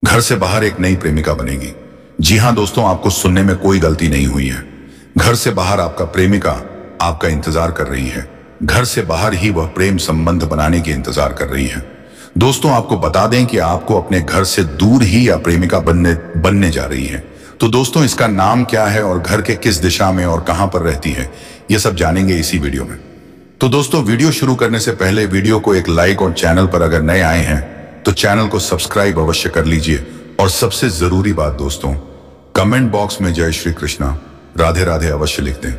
घर से बाहर एक नई प्रेमिका बनेगी। जी हां दोस्तों, आपको सुनने में कोई गलती नहीं हुई है। घर से बाहर आपका प्रेमिका आपका इंतजार कर रही है। घर से बाहर ही वह प्रेम संबंध बनाने के इंतजार कर रही है। दोस्तों, आपको बता दें कि आपको अपने घर से दूर ही या प्रेमिका बनने जा रही है। तो दोस्तों, इसका नाम क्या है और घर के किस दिशा में और कहां पर रहती है, यह सब जानेंगे इसी वीडियो में। तो दोस्तों, वीडियो शुरू करने से पहले वीडियो को एक लाइक और चैनल पर अगर नए आए हैं तो चैनल को सब्सक्राइब अवश्य कर लीजिए। और सबसे जरूरी बात दोस्तों, कमेंट बॉक्स में जय श्री कृष्णा राधे राधे अवश्य लिख दें,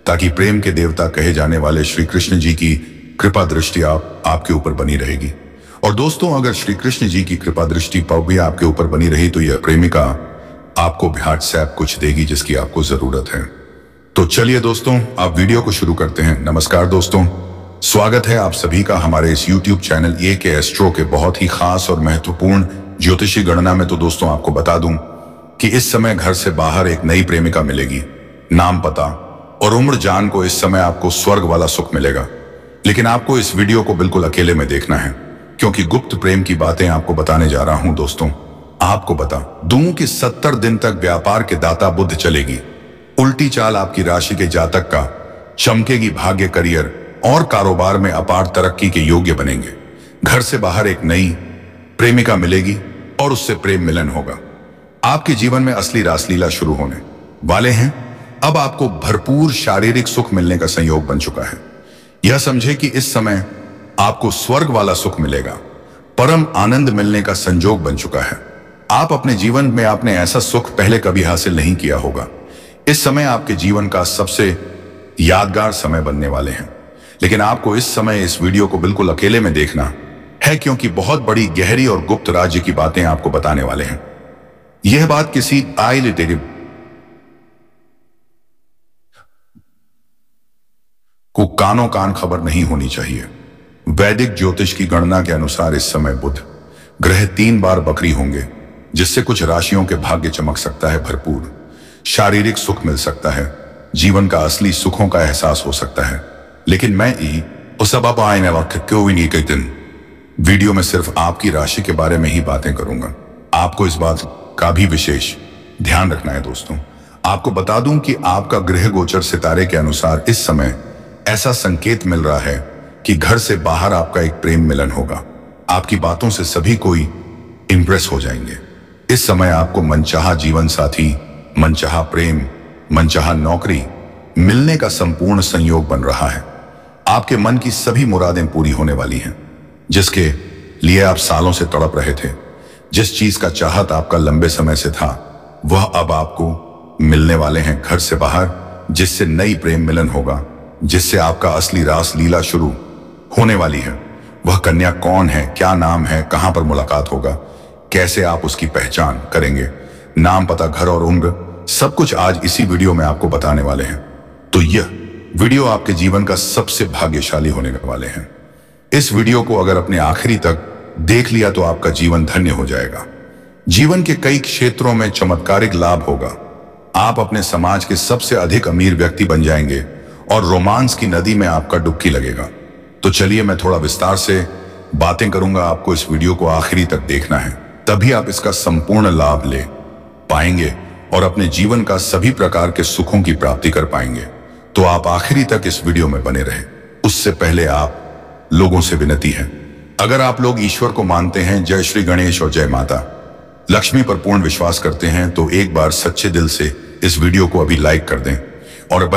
ताकि प्रेम के देवता कहे जाने वाले श्री कृष्ण जी की कृपा दृष्टि आपके ऊपर बनी रहेगी। और दोस्तों, अगर श्री कृष्ण जी की कृपा दृष्टि भी आपके ऊपर बनी रही तो यह प्रेमिका आपको भ्याट सैप कुछ देगी जिसकी आपको जरूरत है। तो चलिए दोस्तों, आप वीडियो को शुरू करते हैं। नमस्कार दोस्तों, स्वागत है आप सभी का हमारे इस YouTube चैनल ए के एस्ट्रो के बहुत ही खास और महत्वपूर्ण ज्योतिषी गणना में। तो दोस्तों, आपको बता दूं कि इस समय घर से बाहर एक नई प्रेमिका मिलेगी। नाम, पता और उम्र जान को इस समय आपको स्वर्ग वाला सुख मिलेगा। लेकिन आपको इस वीडियो को बिल्कुल अकेले में देखना है, क्योंकि गुप्त प्रेम की बातें आपको बताने जा रहा हूं। दोस्तों, आपको बता दूं कि 70 दिन तक व्यापार के दाता बुध चलेगी। उल्टी चाल आपकी राशि के जातक का चमकेगी। भाग्य, करियर और कारोबार में अपार तरक्की के योग्य बनेंगे। घर से बाहर एक नई प्रेमिका मिलेगी और उससे प्रेम मिलन होगा। आपके जीवन में असली रासलीला शुरू होने वाले हैं। अब आपको भरपूर शारीरिक सुख मिलने का संयोग बन चुका है। यह समझे कि इस समय आपको स्वर्ग वाला सुख मिलेगा। परम आनंद मिलने का संयोग बन चुका है। आप अपने जीवन में आपने ऐसा सुख पहले कभी हासिल नहीं किया होगा। इस समय आपके जीवन का सबसे यादगार समय बनने वाले हैं। लेकिन आपको इस समय इस वीडियो को बिल्कुल अकेले में देखना है, क्योंकि बहुत बड़ी गहरी और गुप्त राज्य की बातें आपको बताने वाले हैं। यह बात किसी आइलिटेटिव को कानों कान खबर नहीं होनी चाहिए। वैदिक ज्योतिष की गणना के अनुसार इस समय बुध ग्रह 3 बार बकरी होंगे, जिससे कुछ राशियों के भाग्य चमक सकता है। भरपूर शारीरिक सुख मिल सकता है। जीवन का असली सुखों का एहसास हो सकता है। लेकिन मैं वीडियो में सिर्फ आपकी राशि के बारे में ही बातें करूंगा। आपको इस बात का भी विशेष ध्यान रखना है। दोस्तों, आपको बता दूं कि आपका गृह गोचर सितारे के अनुसार इस समय ऐसा संकेत मिल रहा है कि घर से बाहर आपका एक प्रेम मिलन होगा। आपकी बातों से सभी कोई इंप्रेस हो जाएंगे। इस समय आपको मनचाहा जीवन साथी, मनचाहा प्रेम, मनचाहा नौकरी मिलने का संपूर्ण संयोग बन रहा है। आपके मन की सभी मुरादें पूरी होने वाली हैं, जिसके लिए आप सालों से तड़प रहे थे। जिस चीज का चाहत आपका लंबे समय से था, वह अब आपको मिलने वाले हैं। घर से बाहर जिससे नई प्रेम मिलन होगा, जिससे आपका असली रास लीला शुरू होने वाली है। वह कन्या कौन है, क्या नाम है, कहां पर मुलाकात होगा, कैसे आप उसकी पहचान करेंगे, नाम, पता, घर और उम्र, सब कुछ आज इसी वीडियो में आपको बताने वाले हैं। तो यह वीडियो आपके जीवन का सबसे भाग्यशाली होने वाले हैं। इस वीडियो को अगर अपने आखिरी तक देख लिया तो आपका जीवन धन्य हो जाएगा। जीवन के कई क्षेत्रों में चमत्कारिक लाभ होगा। आप अपने समाज के सबसे अधिक अमीर व्यक्ति बन जाएंगे और रोमांस की नदी में आपका डुबकी लगेगा। तो चलिए, मैं थोड़ा विस्तार से बातें करूंगा। आपको इस वीडियो को आखिरी तक देखना है, तभी आप इसका संपूर्ण लाभ ले पाएंगे और अपने जीवन का सभी प्रकार के सुखों की प्राप्ति कर पाएंगे। तो आप आखिरी तक इस वीडियो में बने रहें। उससे पहले आप लोगों से विनती है, अगर आप लोग ईश्वर को मानते हैं, जय श्री गणेश और जय माता लक्ष्मी पर पूर्ण विश्वास करते हैं, तो एक बार सच्चे दिल से इस वीडियो को अभी लाइक कर दें। और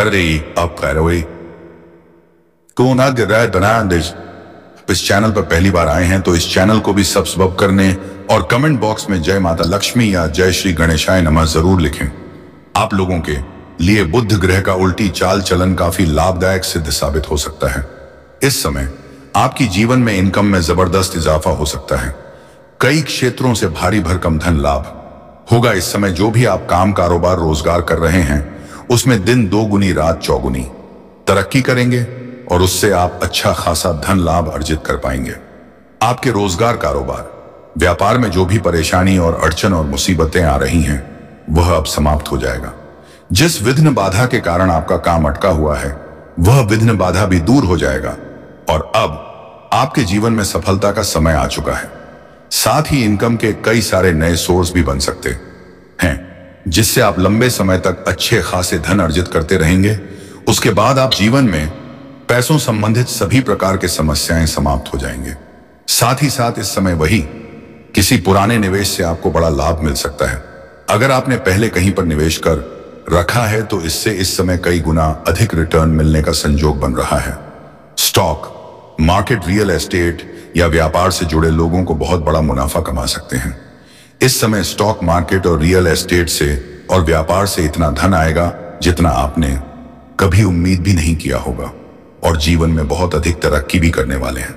इस चैनल पर पहली बार आए हैं तो इस चैनल को भी सब्सक्राइब करने और कमेंट बॉक्स में जय माता लक्ष्मी या जय श्री गणेशाय नमः जरूर लिखें। आप लोगों के लिए बुध ग्रह का उल्टी चाल चलन काफी लाभदायक सिद्ध साबित हो सकता है। इस समय आपकी जीवन में इनकम में जबरदस्त इजाफा हो सकता है। कई क्षेत्रों से भारी भरकम धन लाभ होगा। इस समय जो भी आप काम, कारोबार, रोजगार कर रहे हैं, उसमें दिन 2 गुनी रात 4 गुनी तरक्की करेंगे और उससे आप अच्छा खासा धन लाभ अर्जित कर पाएंगे। आपके रोजगार, कारोबार, व्यापार में जो भी परेशानी और अड़चन और मुसीबतें आ रही हैं, वह अब समाप्त हो जाएगा। जिस विघ्न बाधा के कारण आपका काम अटका हुआ है, वह विघ्न बाधा भी दूर हो जाएगा और अब आपके जीवन में सफलता का समय आ चुका है। साथ ही इनकम के कई सारे नए सोर्स भी बन सकते हैं, जिससे आप लंबे समय तक अच्छे खासे धन अर्जित करते रहेंगे। उसके बाद आप जीवन में पैसों संबंधित सभी प्रकार के समस्याएं समाप्त हो जाएंगे। साथ ही साथ इस समय वही किसी पुराने निवेश से आपको बड़ा लाभ मिल सकता है। अगर आपने पहले कहीं पर निवेश कर रखा है तो इससे इस समय कई गुना अधिक रिटर्न मिलने का संयोग बन रहा है। स्टॉक मार्केट, रियल एस्टेट या व्यापार से जुड़े लोगों को बहुत बड़ा मुनाफा कमा सकते हैं। इस समय स्टॉक मार्केट और रियल एस्टेट से और व्यापार से इतना धन आएगा जितना आपने कभी उम्मीद भी नहीं किया होगा, और जीवन में बहुत अधिक तरक्की भी करने वाले हैं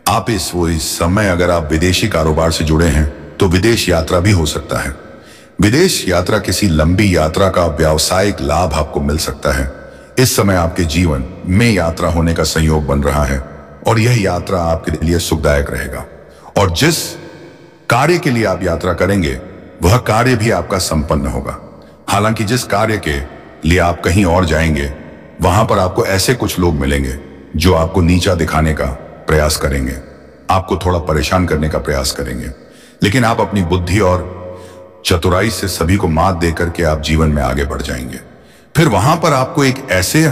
आप। इस समय अगर आप विदेशी कारोबार से जुड़े हैं तो विदेश यात्रा भी हो सकता है। विदेश यात्रा, किसी लंबी यात्रा का व्यावसायिक लाभ आपको मिल सकता है। इस समय आपके जीवन में यात्रा होने का संयोग बन रहा है और यह यात्रा आपके लिए सुखदायक रहेगा। और जिस कार्य के लिए आप यात्रा करेंगे वह कार्य भी आपका संपन्न होगा। हालांकि जिस कार्य के लिए आप कहीं और जाएंगे वहां पर आपको ऐसे कुछ लोग मिलेंगे जो आपको नीचा दिखाने का प्रयास करेंगे, आपको थोड़ा परेशान करने का प्रयास करेंगे, लेकिन आप अपनी बुद्धि और चतुराई से सभी को मात देकर के आप जीवन में आगे बढ़ जाएंगे। फिर वहां पर आपको एक ऐसे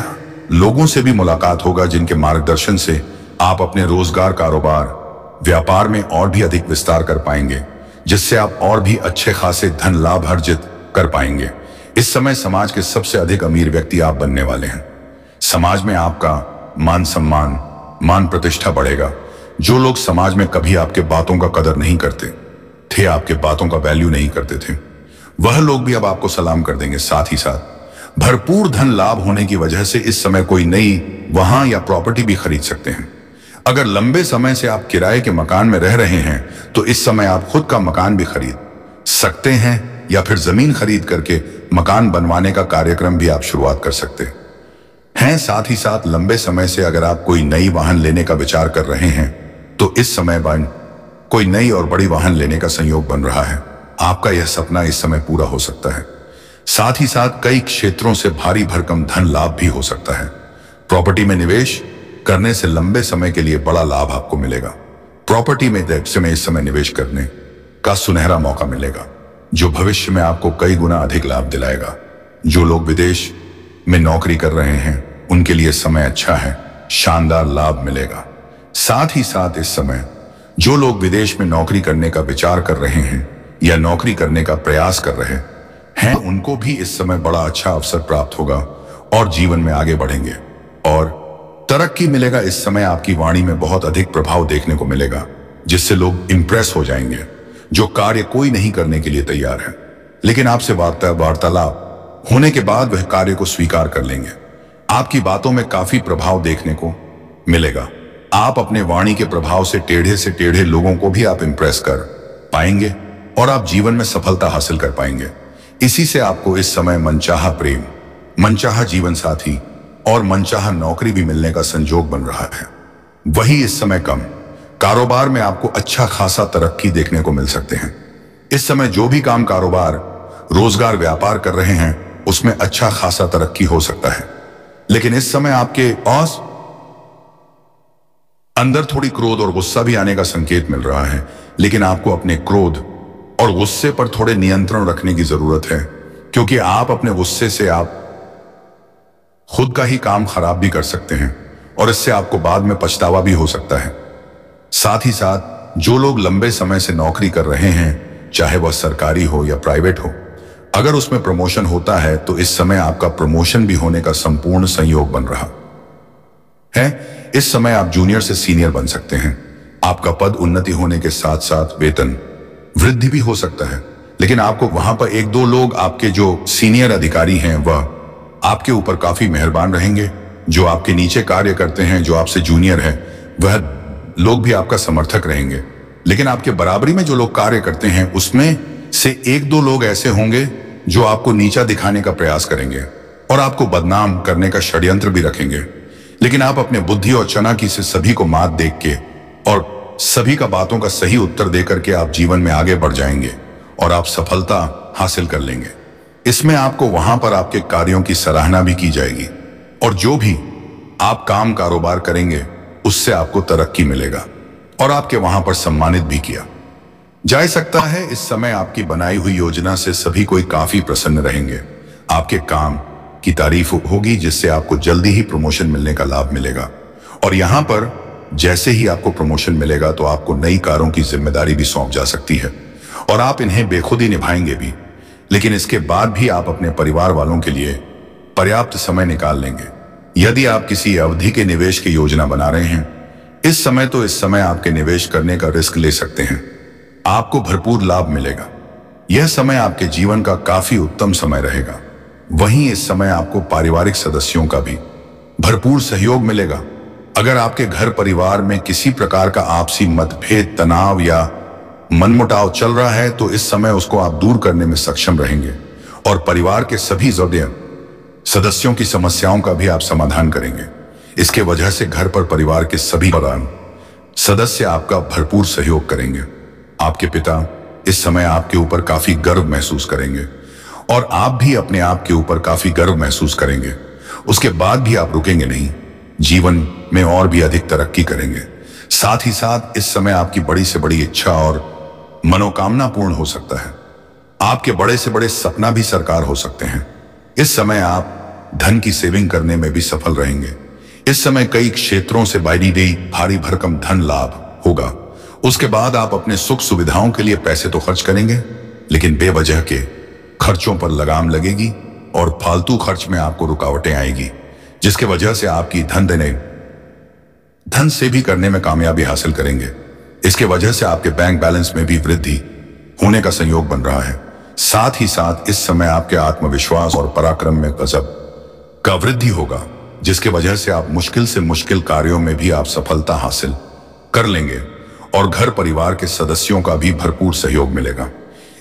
लोगों से भी मुलाकात होगा जिनके मार्गदर्शन से आप अपने रोजगार, कारोबार, व्यापार में और भी अधिक विस्तार कर पाएंगे, जिससे आप और भी अच्छे खासे धन लाभ अर्जित कर पाएंगे। इस समय समाज के सबसे अधिक अमीर व्यक्ति आप बनने वाले हैं। समाज में आपका मान सम्मान, मान प्रतिष्ठा बढ़ेगा। जो लोग समाज में कभी आपके बातों का कदर नहीं करते थे, आपके बातों का वैल्यू नहीं करते थे, वह लोग भी अब आपको सलाम कर देंगे। साथ ही साथ भरपूर धन लाभ होने की वजह से इस समय कोई नई वाहन या प्रॉपर्टी भी खरीद सकते हैं। अगर लंबे समय से आप किराए के मकान में रह रहे हैं तो इस समय आप खुद का मकान भी खरीद सकते हैं, या फिर जमीन खरीद करके मकान बनवाने का कार्यक्रम भी आप शुरुआत कर सकते हैं। साथ ही साथ लंबे समय से अगर आप कोई नई वाहन लेने का विचार कर रहे हैं तो इस समय कोई नई और बड़ी वाहन लेने का संयोग बन रहा है। आपका यह सपना इस समय पूरा हो सकता है। साथ ही साथ कई क्षेत्रों से भारी भरकम धन लाभ भी हो सकता है। प्रॉपर्टी में निवेश करने से लंबे समय के लिए बड़ा लाभ आपको मिलेगा। प्रॉपर्टी में इस समय निवेश करने का सुनहरा मौका मिलेगा जो भविष्य में आपको कई गुना अधिक लाभ दिलाएगा। जो लोग विदेश में नौकरी कर रहे हैं उनके लिए समय अच्छा है, शानदार लाभ मिलेगा। साथ ही साथ इस समय जो लोग विदेश में नौकरी करने का विचार कर रहे हैं या नौकरी करने का प्रयास कर रहे हैं उनको भी इस समय बड़ा अच्छा अवसर प्राप्त होगा और जीवन में आगे बढ़ेंगे और तरक्की मिलेगा। इस समय आपकी वाणी में बहुत अधिक प्रभाव देखने को मिलेगा जिससे लोग इंप्रेस हो जाएंगे। जो कार्य कोई नहीं करने के लिए तैयार है लेकिन आपसे वार्तालाप होने के बाद वह कार्य को स्वीकार कर लेंगे। आपकी बातों में काफी प्रभाव देखने को मिलेगा। आप अपने वाणी के प्रभाव से टेढ़े लोगों को भी आप इंप्रेस कर पाएंगे और आप जीवन में सफलता हासिल कर पाएंगे। इसी से आपको इस समय मनचाहा प्रेम, मनचाहा जीवन साथी और मनचाहा नौकरी भी मिलने का संयोग बन रहा है। वही इस समय कम कारोबार में आपको अच्छा खासा तरक्की देखने को मिल सकते हैं। इस समय जो भी काम, कारोबार, रोजगार, व्यापार कर रहे हैं उसमें अच्छा खासा तरक्की हो सकता है। लेकिन इस समय आपके पास अंदर थोड़ी क्रोध और गुस्सा भी आने का संकेत मिल रहा है, लेकिन आपको अपने क्रोध और गुस्से पर थोड़े नियंत्रण रखने की जरूरत है, क्योंकि आप अपने गुस्से से आप खुद का ही काम खराब भी कर सकते हैं और इससे आपको बाद में पछतावा भी हो सकता है। साथ ही साथ जो लोग लंबे समय से नौकरी कर रहे हैं, चाहे वह सरकारी हो या प्राइवेट हो, अगर उसमें प्रमोशन होता है तो इस समय आपका प्रमोशन भी होने का संपूर्ण संयोग बन रहा है। इस समय आप जूनियर से सीनियर बन सकते हैं। आपका पद उन्नति होने के साथ साथ वेतन वृद्धि भी हो सकता है, लेकिन आपको वहां पर एक दो लोग, आपके जो सीनियर अधिकारी हैं वह आपके ऊपर काफी मेहरबान रहेंगे। जो आपके नीचे कार्य करते हैं, जो आपसे जूनियर है, वह लोग भी आपका समर्थक रहेंगे। लेकिन आपके बराबरी में जो लोग कार्य करते हैं उसमें से एक दो लोग ऐसे होंगे जो आपको नीचा दिखाने का प्रयास करेंगे और आपको बदनाम करने का षड्यंत्र भी रखेंगे। लेकिन आप अपने बुद्धि और चालाकी से सभी को मात देख के और सभी का बातों का सही उत्तर देकर के आप जीवन में आगे बढ़ जाएंगे और आप सफलता हासिल कर लेंगे। इसमें आपको वहां पर आपके कार्यों की सराहना भी की जाएगी और जो भी आप काम, कारोबार करेंगे उससे आपको तरक्की मिलेगा और आपके वहां पर सम्मानित भी किया जा सकता है। इस समय आपकी बनाई हुई योजना से सभी कोई काफी प्रसन्न रहेंगे। आपके काम की तारीफ होगी, जिससे आपको जल्दी ही प्रमोशन मिलने का लाभ मिलेगा। और यहाँ पर जैसे ही आपको प्रमोशन मिलेगा तो आपको नई कारों की जिम्मेदारी भी सौंप जा सकती है और आप इन्हें बेखुदी निभाएंगे भी। लेकिन इसके बाद भी आप अपने परिवार वालों के लिए पर्याप्त समय निकाल लेंगे। यदि आप किसी अवधि के निवेश की योजना बना रहे हैं इस समय आपके निवेश करने का रिस्क ले सकते हैं। आपको भरपूर लाभ मिलेगा। यह समय आपके जीवन का काफी उत्तम समय रहेगा। वहीं इस समय आपको पारिवारिक सदस्यों का भी भरपूर सहयोग मिलेगा। अगर आपके घर परिवार में किसी प्रकार का आपसी मतभेद, तनाव या मनमुटाव चल रहा है तो इस समय उसको आप दूर करने में सक्षम रहेंगे और परिवार के सभी सदस्यों की समस्याओं का भी आप समाधान करेंगे। इसके वजह से घर पर परिवार के सभी सदस्य आपका भरपूर सहयोग करेंगे। आपके पिता इस समय आपके ऊपर काफी गर्व महसूस करेंगे और आप भी अपने आप के ऊपर काफी गर्व महसूस करेंगे। उसके बाद भी आप रुकेंगे नहीं, जीवन में और भी अधिक तरक्की करेंगे। साथ ही साथ इस समय आपकी बड़ी से बड़ी इच्छा और मनोकामना पूर्ण हो सकता है। आपके बड़े से बड़े सपना भी साकार हो सकते हैं। इस समय आप धन की सेविंग करने में भी सफल रहेंगे। इस समय कई क्षेत्रों से भारी भरकम धन लाभ होगा। उसके बाद आप अपने सुख सुविधाओं के लिए पैसे तो खर्च करेंगे, लेकिन बेवजह के खर्चों पर लगाम लगेगी और फालतू खर्च में आपको रुकावटें आएगी, जिसके वजह से आपकी धन से भी करने में कामयाबी हासिल करेंगे। इसके वजह से आपके बैंक बैलेंस में भी वृद्धि होने का संयोग बन रहा है। साथ ही साथ इस समय आपके आत्मविश्वास और पराक्रम में गजब का वृद्धि होगा, जिसके वजह से आप मुश्किल से मुश्किल कार्यों में भी आप सफलता हासिल कर लेंगे और घर परिवार के सदस्यों का भी भरपूर सहयोग मिलेगा।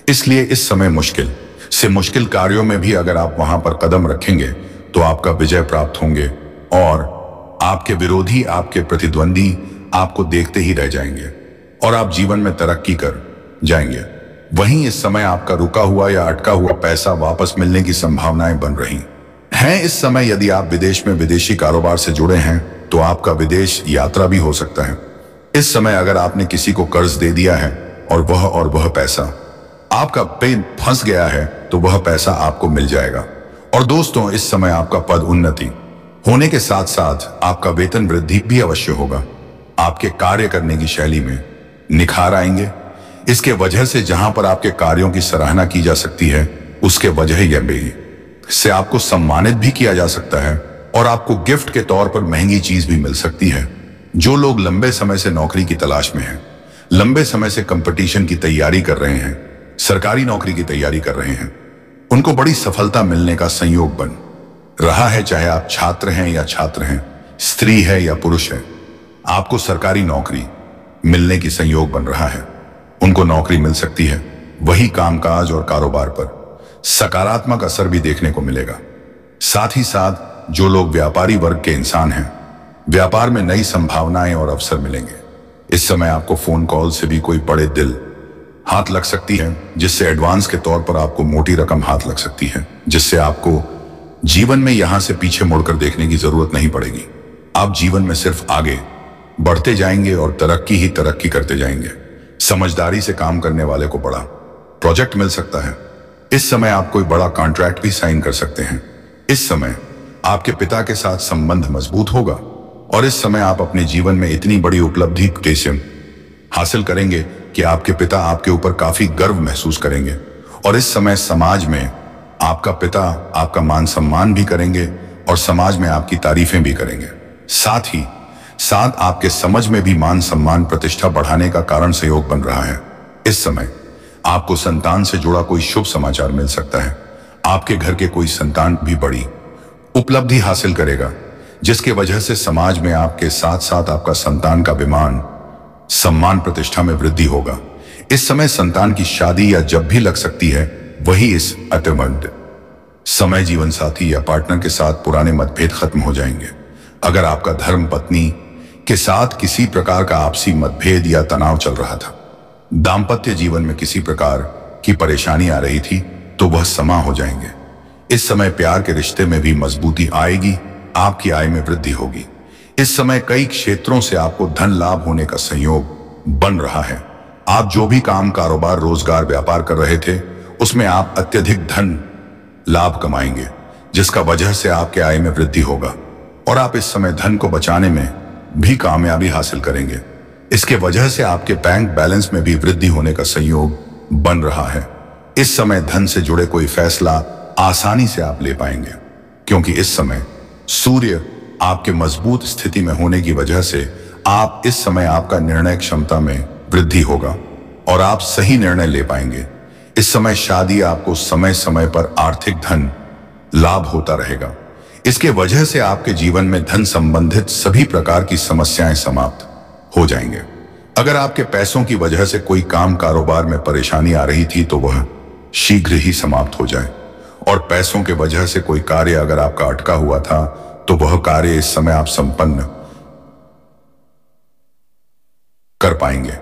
इसलिए इस समय मुश्किल से मुश्किल कार्यों में भी अगर आप वहां पर कदम रखेंगे तो आपका विजय प्राप्त होंगे और आपके विरोधी, आपके प्रतिद्वंदी आपको देखते ही रह जाएंगे और आप जीवन में तरक्की कर जाएंगे। वहीं इस समय आपका रुका हुआ या अटका हुआ पैसा वापस मिलने की संभावनाएं बन रही हैं। इस समय यदि आप विदेश में विदेशी कारोबार से जुड़े हैं तो आपका विदेश यात्रा भी हो सकता है। इस समय अगर आपने किसी को कर्ज दे दिया है और वह पैसा आपका पे फंस गया है तो वह पैसा आपको मिल जाएगा। और दोस्तों, इस समय आपका पद उन्नति होने के साथ साथ आपका वेतन वृद्धि भी अवश्य होगा। आपके कार्य करने की शैली में निखार आएंगे। इसके वजह से जहां पर आपके कार्यों की सराहना की जा सकती है उसके वजह यह भी से आपको सम्मानित भी किया जा सकता है और आपको गिफ्ट के तौर पर महंगी चीज भी मिल सकती है। जो लोग लंबे समय से नौकरी की तलाश में हैं, लंबे समय से कंपटीशन की तैयारी कर रहे हैं, सरकारी नौकरी की तैयारी कर रहे हैं, उनको बड़ी सफलता मिलने का संयोग बन रहा है। चाहे आप छात्र हैं या छात्र हैं, स्त्री है या पुरुष है, आपको सरकारी नौकरी मिलने की संयोग बन रहा है। उनको नौकरी मिल सकती है। वही कामकाज और कारोबार पर सकारात्मक असर भी देखने को मिलेगा। साथ ही साथ जो लोग व्यापारी वर्ग के इंसान हैं, व्यापार में नई संभावनाएं और अवसर मिलेंगे। इस समय आपको फोन कॉल से भी कोई बड़े दिल हाथ लग सकती है, जिससे एडवांस के तौर पर आपको मोटी रकम हाथ लग सकती है, जिससे आपको जीवन में यहां से पीछे मुड़कर देखने की जरूरत नहीं पड़ेगी। आप जीवन में सिर्फ आगे बढ़ते जाएंगे और तरक्की ही तरक्की करते जाएंगे। समझदारी से काम करने वाले को बड़ा प्रोजेक्ट मिल सकता है। इस समय आप कोई बड़ा कॉन्ट्रैक्ट भी साइन कर सकते हैं। इस समय आपके पिता के साथ संबंध मजबूत होगा और इस समय आप अपने जीवन में इतनी बड़ी उपलब्धि हासिल करेंगे कि आपके पिता आपके ऊपर काफी गर्व महसूस करेंगे और इस समय समाज में आपका पिता आपका मान सम्मान भी करेंगे और समाज में आपकी तारीफें भी करेंगे। साथ ही साथ आपके समझ में भी मान सम्मान प्रतिष्ठा बढ़ाने का कारण सहयोग बन रहा है। इस समय आपको संतान से जुड़ा कोई शुभ समाचार मिल सकता है। आपके घर के कोई संतान भी बड़ी उपलब्धि हासिल करेगा, जिसके वजह से समाज में आपके साथ साथ आपका संतान का विमान सम्मान प्रतिष्ठा में वृद्धि होगा। इस समय संतान की शादी या जब भी लग सकती है, वही इस अतिमंद समय जीवन साथी या पार्टनर के साथ पुराने मतभेद खत्म हो जाएंगे। अगर आपका धर्म पत्नी के साथ किसी प्रकार का आपसी मतभेद या तनाव चल रहा था, दाम्पत्य जीवन में किसी प्रकार की परेशानी आ रही थी, तो वह समा हो जाएंगे। इस समय प्यार के रिश्ते में भी मजबूती आएगी, आपकी आय में वृद्धि होगी। इस समय कई क्षेत्रों से आपको धन लाभ होने का संयोग बन रहा है। आप जो भी काम, कारोबार, रोजगार, व्यापार कर रहे थे, उसमें आप अत्यधिक धन लाभ कमाएंगे, जिसका वजह से आपके आय में वृद्धि होगा और आप इस समय धन को बचाने में भी कामयाबी हासिल करेंगे। इसके वजह से आपके बैंक बैलेंस में भी वृद्धि होने का संयोग बन रहा है। इस समय धन से जुड़े कोई फैसला आसानी से आप ले पाएंगे, क्योंकि इस समय सूर्य आपके मजबूत स्थिति में होने की वजह से आप इस समय आपका निर्णय क्षमता में वृद्धि होगा और आप सही निर्णय ले पाएंगे। इस समय शादी आपको समय समय पर आर्थिक धन लाभ होता रहेगा। इसके वजह से आपके जीवन में धन संबंधित सभी प्रकार की समस्याएं समाप्त हो जाएंगे। अगर आपके पैसों की वजह से कोई काम, कारोबार में परेशानी आ रही थी तो वह शीघ्र ही समाप्त हो जाए, और पैसों के वजह से कोई कार्य अगर आपका अटका हुआ था तो वह कार्य इस समय आप संपन्न कर पाएंगे,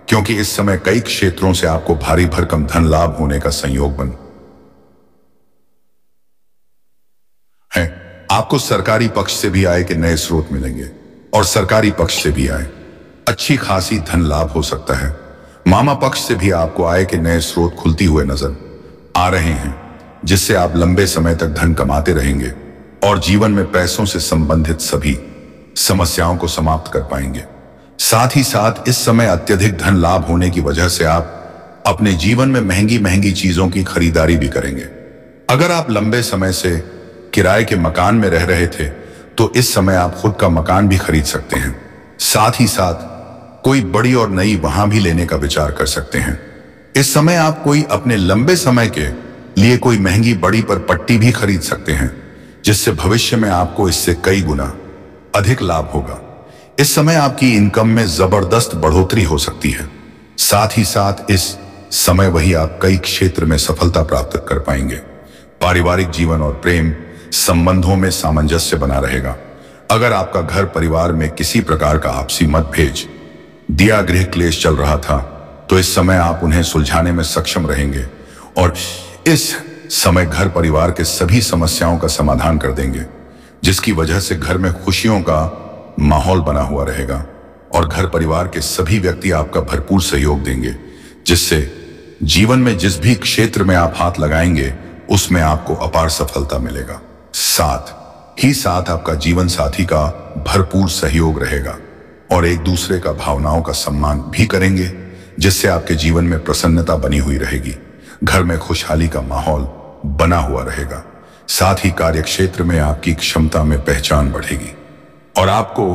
क्योंकि इस समय कई क्षेत्रों से आपको भारी भरकम धन लाभ होने का संयोग बन है। आपको सरकारी पक्ष से भी आय के नए स्रोत मिलेंगे और सरकारी पक्ष से भी आय अच्छी खासी धन लाभ हो सकता है। मामा पक्ष से भी आपको आय के नए स्रोत खुलती हुए नजर आ रहे हैं, जिससे आप लंबे समय तक धन कमाते रहेंगे और जीवन में पैसों से संबंधित सभी समस्याओं को समाप्त कर पाएंगे। साथ ही साथ इस समय अत्यधिक धन लाभ होने की वजह से आप अपने जीवन में महंगी महंगी चीजों की खरीदारी भी करेंगे। अगर आप लंबे समय से किराए के मकान में रह रहे थे तो इस समय आप खुद का मकान भी खरीद सकते हैं। साथ ही साथ कोई बड़ी और नई वहां भी लेने का विचार कर सकते हैं। इस समय आप कोई अपने लंबे समय के लिए कोई महंगी बड़ी पर पट्टी भी खरीद सकते हैं, जिससे भविष्य में आपको इससे कई गुना अधिक लाभ होगा। इस समय आपकी इनकम में जबरदस्त बढ़ोतरी हो सकती है। साथ ही साथ इस समय वही आप कई क्षेत्र में सफलता प्राप्त कर पाएंगे। पारिवारिक जीवन और प्रेम संबंधों में सामंजस्य बना रहेगा। अगर आपका घर परिवार में किसी प्रकार का आपसी मतभेद, दिया गृह क्लेश चल रहा था तो इस समय आप उन्हें सुलझाने में सक्षम रहेंगे और इस समय घर परिवार के सभी समस्याओं का समाधान कर देंगे, जिसकी वजह से घर में खुशियों का माहौल बना हुआ रहेगा और घर परिवार के सभी व्यक्ति आपका भरपूर सहयोग देंगे, जिससे जीवन में जिस भी क्षेत्र में आप हाथ लगाएंगे उसमें आपको अपार सफलता मिलेगा। साथ ही साथ आपका जीवन साथी का भरपूर सहयोग रहेगा और एक दूसरे का भावनाओं का सम्मान भी करेंगे, जिससे आपके जीवन में प्रसन्नता बनी हुई रहेगी। घर में खुशहाली का माहौल बना हुआ रहेगा। साथ ही कार्य क्षेत्र में आपकी क्षमता में पहचान बढ़ेगी और आपको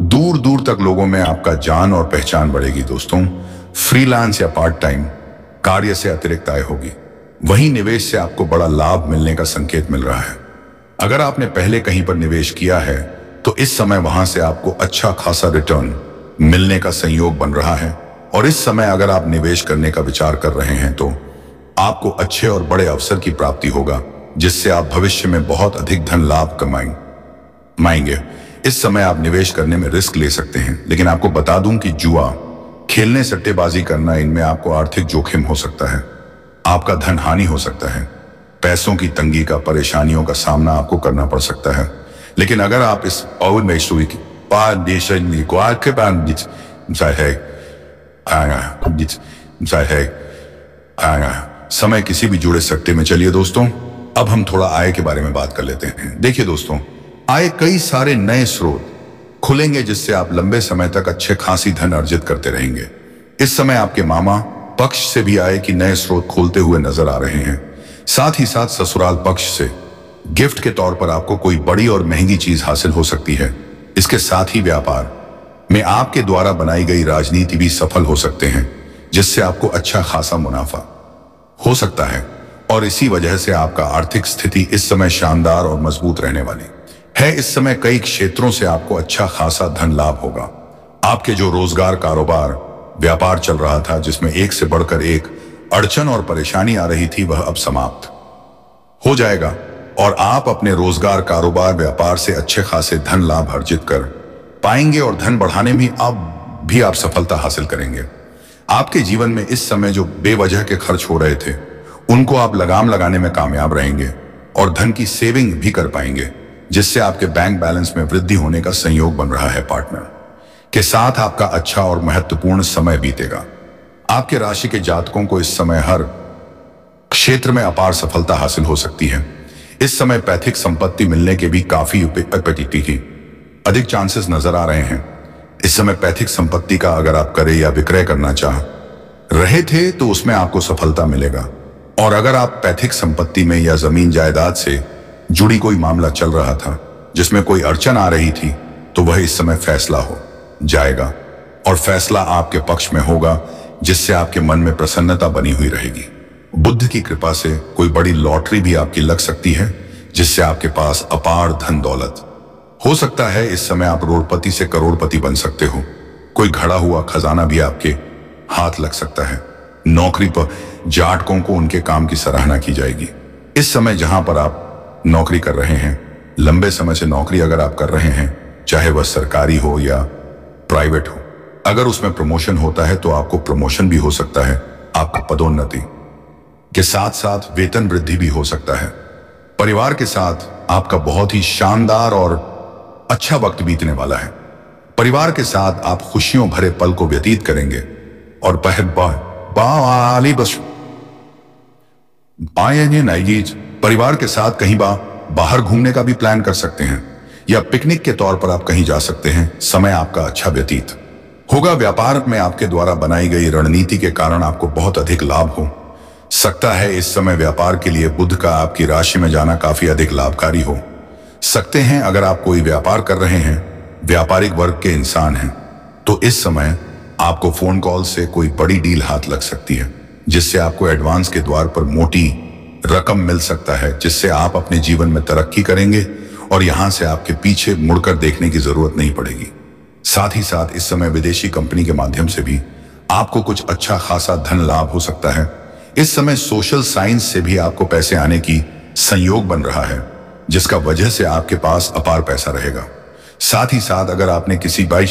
दूर दूर तक लोगों में आपका जान और पहचान बढ़ेगी। दोस्तों, फ्रीलांस या पार्ट टाइम कार्य से अतिरिक्त आय होगी। वहीं निवेश से आपको बड़ा लाभ मिलने का संकेत मिल रहा है। अगर आपने पहले कहीं पर निवेश किया है तो इस समय वहां से आपको अच्छा खासा रिटर्न मिलने का संयोग बन रहा है और इस समय अगर आप निवेश करने का विचार कर रहे हैं तो आपको अच्छे और बड़े अवसर की प्राप्ति होगा, जिससे आप भविष्य में बहुत अधिक धन लाभ कमाएंगे। इस समय आप निवेश करने में रिस्क ले सकते हैं, लेकिन आपको बता दूं कि जुआ खेलने, सट्टेबाजी करना, इनमें आपको आर्थिक जोखिम हो सकता है। आपका धन हानि हो सकता है। पैसों की तंगी का, परेशानियों का सामना आपको करना पड़ सकता है। लेकिन अगर आप इस समय किसी भी जुड़े सकते में। चलिए दोस्तों, अब हम थोड़ा आय के बारे में बात कर लेते हैं। देखिए दोस्तों, आय कई सारे नए स्रोत खुलेंगे, जिससे आप लंबे समय तक अच्छे खासी धन अर्जित करते रहेंगे। इस समय आपके मामा पक्ष से भी आय की नए स्रोत खोलते हुए नजर आ रहे हैं। साथ ही साथ ससुराल पक्ष से गिफ्ट के तौर पर आपको कोई बड़ी और महंगी चीज हासिल हो सकती है। इसके साथ ही व्यापार में आपके द्वारा बनाई गई राजनीति भी सफल हो सकते हैं, जिससे आपको अच्छा खासा मुनाफा हो सकता है और इसी वजह से आपका आर्थिक स्थिति इस समय शानदार और मजबूत रहने वाली है। इस समय कई क्षेत्रों से आपको अच्छा खासा धन लाभ होगा। आपके जो रोजगार, कारोबार, व्यापार चल रहा था, जिसमें एक से बढ़कर एक अड़चन और परेशानी आ रही थी, वह अब समाप्त हो जाएगा और आप अपने रोजगार, कारोबार, व्यापार से अच्छे खासे धन लाभ अर्जित कर पाएंगे और धन बढ़ाने में आप सफलता हासिल करेंगे। आपके जीवन में इस समय जो बेवजह के खर्च हो रहे थे, उनको आप लगाम लगाने में कामयाब रहेंगे और धन की सेविंग भी कर पाएंगे, जिससे आपके बैंक बैलेंस में वृद्धि होने का संयोग बन रहा है। पार्टनर के साथ आपका अच्छा और महत्वपूर्ण समय बीतेगा। आपके राशि के जातकों को इस समय हर क्षेत्र में अपार सफलता हासिल हो सकती है। इस समय पैतृक संपत्ति मिलने के भी काफी अपॉर्चुनिटी की अधिक चांसेस नजर आ रहे हैं। इस समय पैतृक संपत्ति का अगर आप क्रय या विक्रय करना चाह रहे थे तो उसमें आपको सफलता मिलेगा। और अगर आप पैतृक संपत्ति में या जमीन जायदाद से जुड़ी कोई मामला चल रहा था जिसमें कोई अड़चन आ रही थी तो वह इस समय फैसला हो जाएगा और फैसला आपके पक्ष में होगा, जिससे आपके मन में प्रसन्नता बनी हुई रहेगी। बुद्ध की कृपा से कोई बड़ी लॉटरी भी आपकी लग सकती है, जिससे आपके पास अपार धन दौलत हो सकता है। इस समय आप करोड़पति से करोड़पति बन सकते हो। कोई घड़ा हुआ खजाना भी आपके हाथ लग सकता है। नौकरी पर जाटकों को उनके काम की सराहना की जाएगी। इस समय जहां पर आप नौकरी कर रहे हैं, लंबे समय से नौकरी अगर आप कर रहे हैं, चाहे वह सरकारी हो या प्राइवेट हो, अगर उसमें प्रमोशन होता है तो आपको प्रमोशन भी हो सकता है। आपका पदोन्नति के साथ साथ वेतन वृद्धि भी हो सकता है। परिवार के साथ आपका बहुत ही शानदार और अच्छा वक्त बीतने वाला है। परिवार के साथ आप खुशियों भरे पल को व्यतीत करेंगे और परिवार के साथ कहीं बाहर घूमने का भी प्लान कर सकते हैं या पिकनिक के तौर पर आप कहीं जा सकते हैं। समय आपका अच्छा व्यतीत होगा। व्यापार में आपके द्वारा बनाई गई रणनीति के कारण आपको बहुत अधिक लाभ हो सकता है। इस समय व्यापार के लिए बुध का आपकी राशि में जाना काफी अधिक लाभकारी हो सकते हैं। अगर आप कोई व्यापार कर रहे हैं, व्यापारिक वर्ग के इंसान हैं, तो इस समय आपको फोन कॉल से कोई बड़ी डील हाथ लग सकती है, जिससे आपको एडवांस के द्वार पर मोटी रकम मिल सकता है, जिससे आप अपने जीवन में तरक्की करेंगे और यहां से आपके पीछे मुड़कर देखने की जरूरत नहीं पड़ेगी। साथ ही साथ इस समय विदेशी कंपनी के माध्यम से भी आपको कुछ अच्छा खासा धन लाभ हो सकता है। इस समय सोशल साइंस से भी आपको पैसे आने की संयोग बन रहा है, जिसका वजह से आपके पास अपार पैसा रहेगा। साथ ही साथ अगर आपने किसी भाई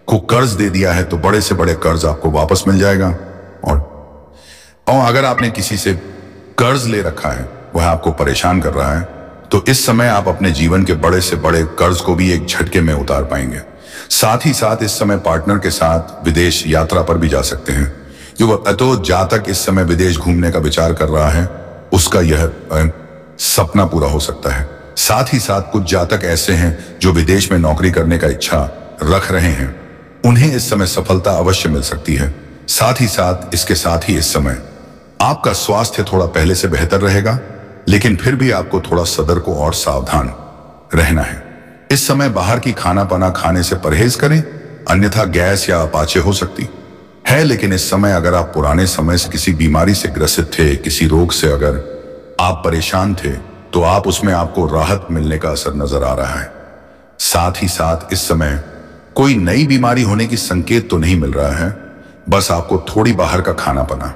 को कर्ज दे दिया है तो बड़े से बड़े कर्ज आपको वापस मिल जाएगा। और अगर आपने किसी से कर्ज ले रखा है, वह आपको परेशान कर रहा है, तो इस समय आप अपने जीवन के बड़े से बड़े कर्ज को भी एक झटके में उतार पाएंगे। साथ ही साथ इस समय पार्टनर के साथ विदेश यात्रा पर भी जा सकते हैं। जो जातक इस समय विदेश घूमने का विचार कर रहा है, उसका यह सपना पूरा हो सकता है। साथ ही साथ कुछ जातक ऐसे हैं जो विदेश में नौकरी करने का इच्छा रख रहे हैं, उन्हें इस समय सफलता अवश्य मिल सकती है। साथ ही साथ इस समय आपका स्वास्थ्य थोड़ा पहले से बेहतर रहेगा, लेकिन फिर भी आपको थोड़ा सतर्क और सावधान रहना है। इस समय बाहर की खाना पाना खाने से परहेज करें, अन्यथा गैस या अपाचे हो सकती है। लेकिन इस समय अगर आप पुराने समय से किसी बीमारी से ग्रसित थे, किसी रोग से अगर आप परेशान थे, तो आप उसमें आपको राहत मिलने का असर नजर आ रहा है। साथ ही साथ इस समय कोई नई बीमारी होने की संकेत तो नहीं मिल रहा है, बस आपको थोड़ी बाहर का खाना पाना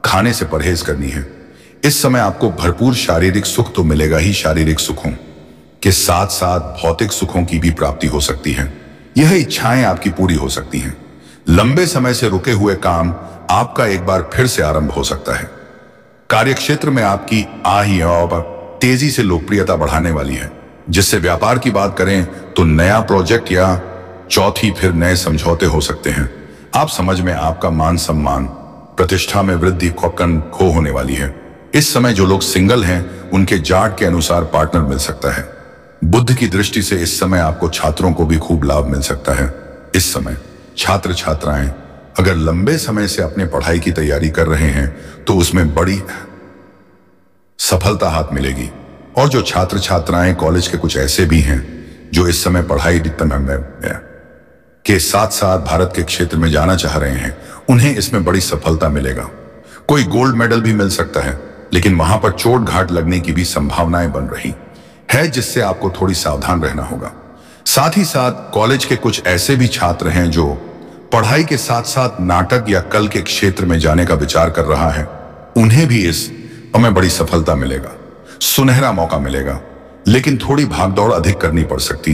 खाने से परहेज करनी है। इस समय आपको भरपूर शारीरिक सुख तो मिलेगा ही, शारीरिक सुखों के साथ साथ भौतिक सुखों की भी प्राप्ति हो सकती है। यह इच्छाएं आपकी पूरी हो सकती हैं। लंबे समय से रुके हुए काम आपका एक बार फिर से आरंभ हो सकता है। कार्यक्षेत्र में आपकी तेजी से लोकप्रियता बढ़ाने वाली है, जिससे व्यापार की बात करें तो नया प्रोजेक्ट या चौथी फिर नए समझौते हो सकते हैं। आप समझ में आपका मान सम्मान प्रतिष्ठा में वृद्धि खो होने वाली है। इस समय जो लोग सिंगल हैं, उनके जाट के अनुसार पार्टनर मिल सकता है। बुद्ध की दृष्टि से इस समय आपको छात्रों को भी खूब लाभ मिल सकता है। इस समय छात्र छात्राएं अगर लंबे समय से अपने पढ़ाई की तैयारी कर रहे हैं तो उसमें बड़ी सफलता हाथ मिलेगी। और जो छात्र छात्राएं कॉलेज के कुछ ऐसे भी हैं जो इस समय पढ़ाई के साथ साथ भारत के क्षेत्र में जाना चाह रहे हैं, उन्हें इसमें बड़ी सफलता मिलेगा। कोई गोल्ड मेडल भी मिल सकता है, लेकिन वहां पर चोट घाट लगने की भी संभावनाएं बन रही है, जिससे आपको थोड़ी सावधान रहना होगा। साथ ही साथ कॉलेज के कुछ ऐसे भी छात्र हैं जो पढ़ाई के साथ साथ नाटक या कला के क्षेत्र में जाने का विचार कर रहा है, उन्हें भी इस समय बड़ी सफलता मिलेगा, सुनहरा मौका मिलेगा। लेकिन थोड़ी भागदौड़ अधिक करनी पड़ सकती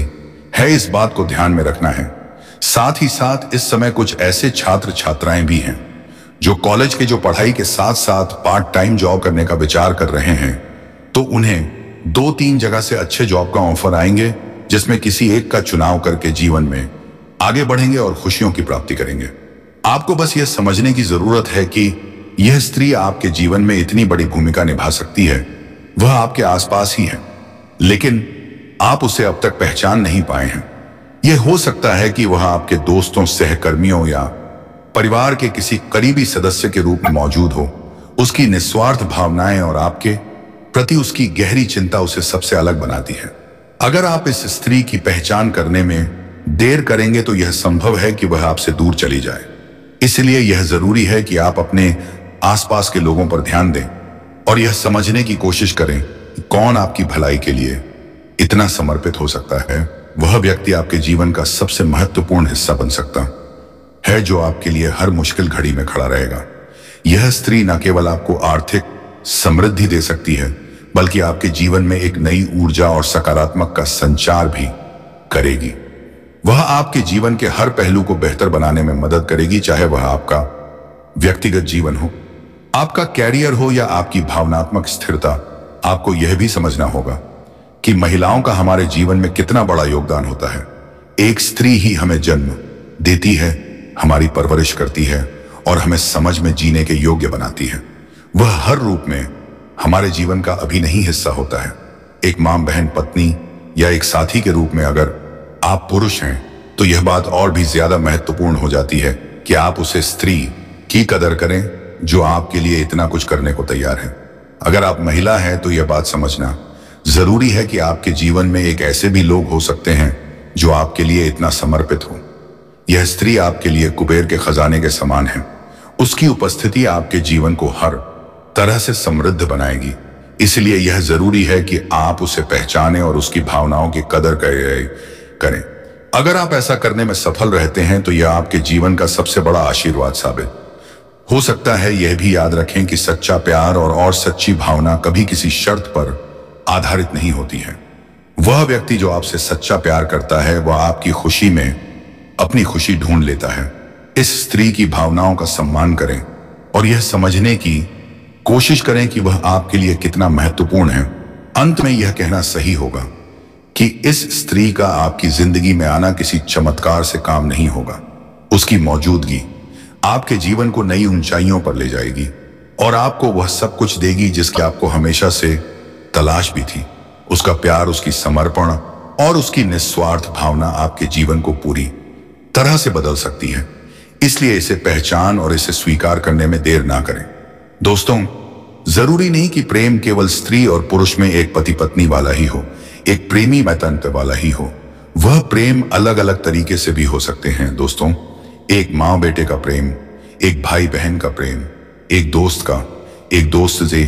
है, इस बात को ध्यान में रखना है। साथ ही साथ इस समय कुछ ऐसे छात्र छात्राएं भी हैं जो कॉलेज के जो पढ़ाई के साथ साथ पार्ट टाइम जॉब करने का विचार कर रहे हैं, तो उन्हें 2-3 जगह से अच्छे जॉब का ऑफर आएंगे, जिसमें किसी एक का चुनाव करके जीवन में आगे बढ़ेंगे और खुशियों की प्राप्ति करेंगे। आपको बस यह समझने की जरूरत है कि यह स्त्री आपके जीवन में इतनी बड़ी भूमिका निभा सकती है। वह आपके आसपास ही है, लेकिन आप उसे अब तक पहचान नहीं पाए हैं। यह हो सकता है कि वह आपके दोस्तों, सहकर्मियों या परिवार के किसी करीबी सदस्य के रूप में मौजूद हो। उसकी निस्वार्थ भावनाएं और आपके प्रति उसकी गहरी चिंता उसे सबसे अलग बनाती है। अगर आप इस स्त्री की पहचान करने में देर करेंगे तो यह संभव है कि वह आपसे दूर चली जाए। इसलिए यह जरूरी है कि आप अपने आसपास के लोगों पर ध्यान दें और यह समझने की कोशिश करें कि कौन आपकी भलाई के लिए इतना समर्पित हो सकता है। वह व्यक्ति आपके जीवन का सबसे महत्वपूर्ण हिस्सा बन सकता है, जो आपके लिए हर मुश्किल घड़ी में खड़ा रहेगा। यह स्त्री न केवल आपको आर्थिक समृद्धि दे सकती है, बल्कि आपके जीवन में एक नई ऊर्जा और सकारात्मक का संचार भी करेगी। वह आपके जीवन के हर पहलू को बेहतर बनाने में मदद करेगी, चाहे वह आपका व्यक्तिगत जीवन हो, आपका कैरियर हो या आपकी भावनात्मक स्थिरता। आपको यह भी समझना होगा कि महिलाओं का हमारे जीवन में कितना बड़ा योगदान होता है। एक स्त्री ही हमें जन्म देती है, हमारी परवरिश करती है और हमें समझ में जीने के योग्य बनाती है। वह हर रूप में हमारे जीवन का अभिन्न हिस्सा होता है। एक मां, बहन, पत्नी या एक साथी के रूप में अगर आप पुरुष हैं तो यह बात और भी ज्यादा महत्वपूर्ण हो जाती है कि आप उसे स्त्री की कदर करें जो आपके लिए इतना कुछ करने को तैयार है। अगर आप महिला हैं तो यह बात समझना जरूरी है कि आपके जीवन में एक ऐसे भी लोग हो सकते हैं जो आपके लिए इतना समर्पित हो। यह स्त्री आपके लिए कुबेर के खजाने के समान है। उसकी उपस्थिति आपके जीवन को हर तरह से समृद्ध बनाएगी। इसलिए यह जरूरी है कि आप उसे पहचानें और उसकी भावनाओं की कदर करें। अगर आप ऐसा करने में सफल रहते हैं तो यह आपके जीवन का सबसे बड़ा आशीर्वाद साबित हो सकता है। यह भी याद रखें कि सच्चा प्यार और सच्ची भावना कभी किसी शर्त पर आधारित नहीं होती है। वह व्यक्ति जो आपसे सच्चा प्यार करता है वह आपकी खुशी में अपनी खुशी ढूंढ लेता है। इस स्त्री की भावनाओं का सम्मान करें और यह समझने की कोशिश करें कि वह आपके लिए कितना महत्वपूर्ण है। अंत में यह कहना सही होगा कि इस स्त्री का आपकी जिंदगी में आना किसी चमत्कार से काम नहीं होगा। उसकी मौजूदगी आपके जीवन को नई ऊंचाइयों पर ले जाएगी और आपको वह सब कुछ देगी जिसकी आपको हमेशा से तलाश भी थी। उसका प्यार, उसकी समर्पण और उसकी निस्वार्थ भावना आपके जीवन को पूरी तरह से बदल सकती है। इसलिए इसे पहचान और इसे स्वीकार करने में देर ना करें। दोस्तों, जरूरी नहीं कि प्रेम केवल स्त्री और पुरुष में एक पति पत्नी वाला ही हो, एक प्रेमी मैतंत्र वाला ही हो। वह प्रेम अलग अलग तरीके से भी हो सकते हैं। दोस्तों, एक माँ बेटे का प्रेम, एक भाई बहन का प्रेम, एक दोस्त से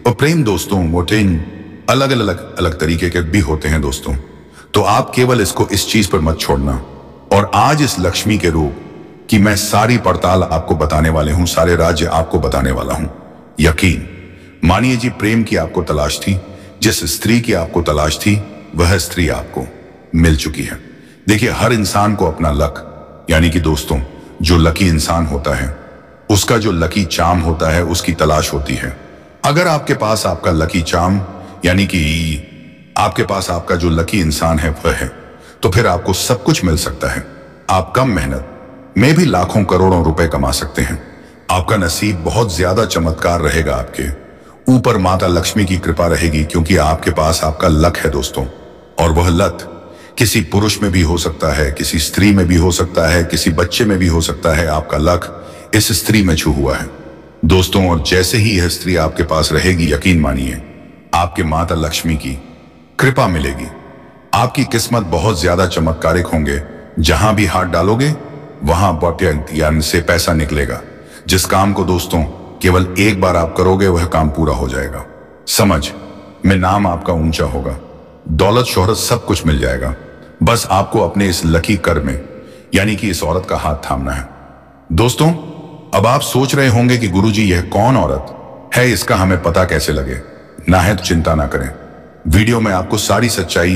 और प्रेम दोस्तों मोटे अलग तरीके के भी होते हैं। दोस्तों, तो आप केवल इसको इस चीज पर मत छोड़ना। और आज इस लक्ष्मी के रूप कि मैं सारी पड़ताल आपको बताने वाले हूं, सारे राज्य आपको बताने वाला हूं। यकीन मानिए जी, प्रेम की आपको तलाश थी, जिस स्त्री की आपको तलाश थी वह स्त्री आपको मिल चुकी है। देखिए, हर इंसान को अपना लक यानी कि दोस्तों जो लकी इंसान होता है, उसका जो लकी चार्म होता है उसकी तलाश होती है। अगर आपके पास आपका लकी चार्म यानी कि आपके पास आपका जो लकी इंसान है वह है, तो फिर आपको सब कुछ मिल सकता है। आप कम मेहनत में भी लाखों करोड़ों रुपए कमा सकते हैं। आपका नसीब बहुत ज्यादा चमत्कार रहेगा। आपके ऊपर माता लक्ष्मी की कृपा रहेगी क्योंकि आपके पास आपका लक है दोस्तों। और वह लक किसी पुरुष में भी हो सकता है, किसी स्त्री में भी हो सकता है, किसी बच्चे में भी हो सकता है। आपका लक इस स्त्री में छू हुआ है दोस्तों। और जैसे ही यह स्त्री आपके पास रहेगी, यकीन मानिए आपके माता लक्ष्मी की कृपा मिलेगी। आपकी किस्मत बहुत ज्यादा चमत्कारिक होंगे। जहां भी हाथ डालोगे वहां बट्यान से पैसा निकलेगा। जिस काम को दोस्तों केवल एक बार आप करोगे वह काम पूरा हो जाएगा। समझ में नाम आपका ऊंचा होगा, दौलत शोहरत सब कुछ मिल जाएगा। बस आपको अपने इस लकी कर में यानी कि इस औरत का हाथ थामना है। दोस्तों, अब आप सोच रहे होंगे कि गुरुजी यह कौन औरत है, इसका हमें पता कैसे लगे? ना है तो चिंता ना करें, वीडियो में आपको सारी सच्चाई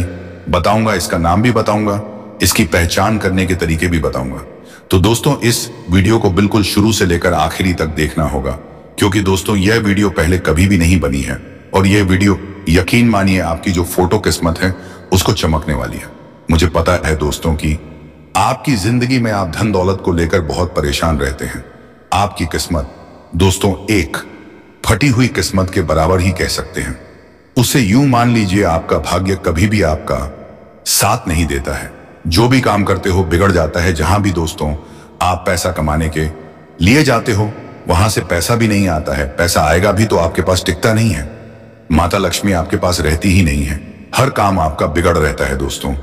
बताऊंगा, इसका नाम भी बताऊंगा, इसकी पहचान करने के तरीके भी बताऊंगा। तो दोस्तों, इस वीडियो को बिल्कुल शुरू से लेकर आखिरी तक देखना होगा, क्योंकि दोस्तों यह वीडियो पहले कभी भी नहीं बनी है और यह वीडियो यकीन मानिए आपकी जो फोटो किस्मत है उसको चमकने वाली है। मुझे पता है दोस्तों कि आपकी जिंदगी में आप धन दौलत को लेकर बहुत परेशान रहते हैं। आपकी किस्मत दोस्तों एक फटी हुई किस्मत के बराबर ही कह सकते हैं। उसे यूं मान लीजिए, आपका भाग्य कभी भी आपका साथ नहीं देता है। जो भी काम करते हो बिगड़ जाता है। जहां भी दोस्तों आप पैसा कमाने के लिए जाते हो, वहां से पैसा भी नहीं आता है। पैसा आएगा भी तो आपके पास टिकता नहीं है। माता लक्ष्मी आपके पास रहती ही नहीं है। हर काम आपका बिगड़ रहता है दोस्तों।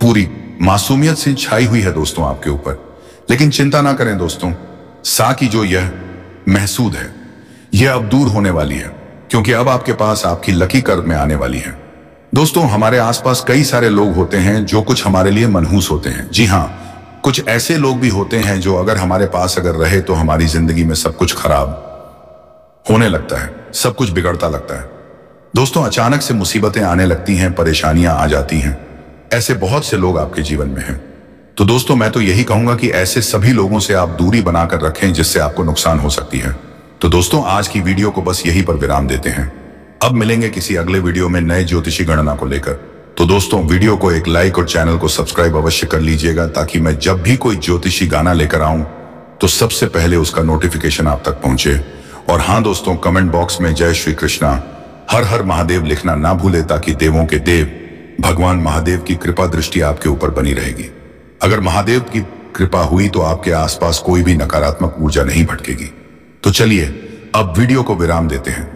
पूरी मासूमियत से छाई हुई है दोस्तों आपके ऊपर। लेकिन चिंता ना करें दोस्तों, सा की जो यह महसूद है यह अब दूर होने वाली है, क्योंकि अब आपके पास आपकी लकी कर्व में आने वाली है। दोस्तों, हमारे आसपास कई सारे लोग होते हैं जो कुछ हमारे लिए मनहूस होते हैं। जी हाँ, कुछ ऐसे लोग भी होते हैं जो अगर हमारे पास अगर रहे तो हमारी जिंदगी में सब कुछ खराब होने लगता है, सब कुछ बिगड़ता लगता है। दोस्तों, अचानक से मुसीबतें आने लगती हैं, परेशानियां आ जाती हैं। ऐसे बहुत से लोग आपके जीवन में हैं। तो दोस्तों, मैं तो यही कहूंगा कि ऐसे सभी लोगों से आप दूरी बनाकर रखें जिससे आपको नुकसान हो सकती है। तो दोस्तों, आज की वीडियो को बस यहीं पर विराम देते हैं। अब मिलेंगे किसी अगले वीडियो में नए ज्योतिषी गणना को लेकर। तो दोस्तों, वीडियो को एक लाइक और चैनल को सब्सक्राइब अवश्य कर लीजिएगा, ताकि मैं जब भी कोई ज्योतिषी गाना लेकर आऊं तो सबसे पहले उसका नोटिफिकेशन आप तक पहुंचे। और हाँ दोस्तों, कमेंट बॉक्स में जय श्री कृष्णा, हर हर महादेव लिखना ना भूले, ताकि देवों के देव भगवान महादेव की कृपा दृष्टि आपके ऊपर बनी रहेगी। अगर महादेव की कृपा हुई तो आपके आसपास कोई भी नकारात्मक ऊर्जा नहीं भटकेगी। तो चलिए अब वीडियो को विराम देते हैं।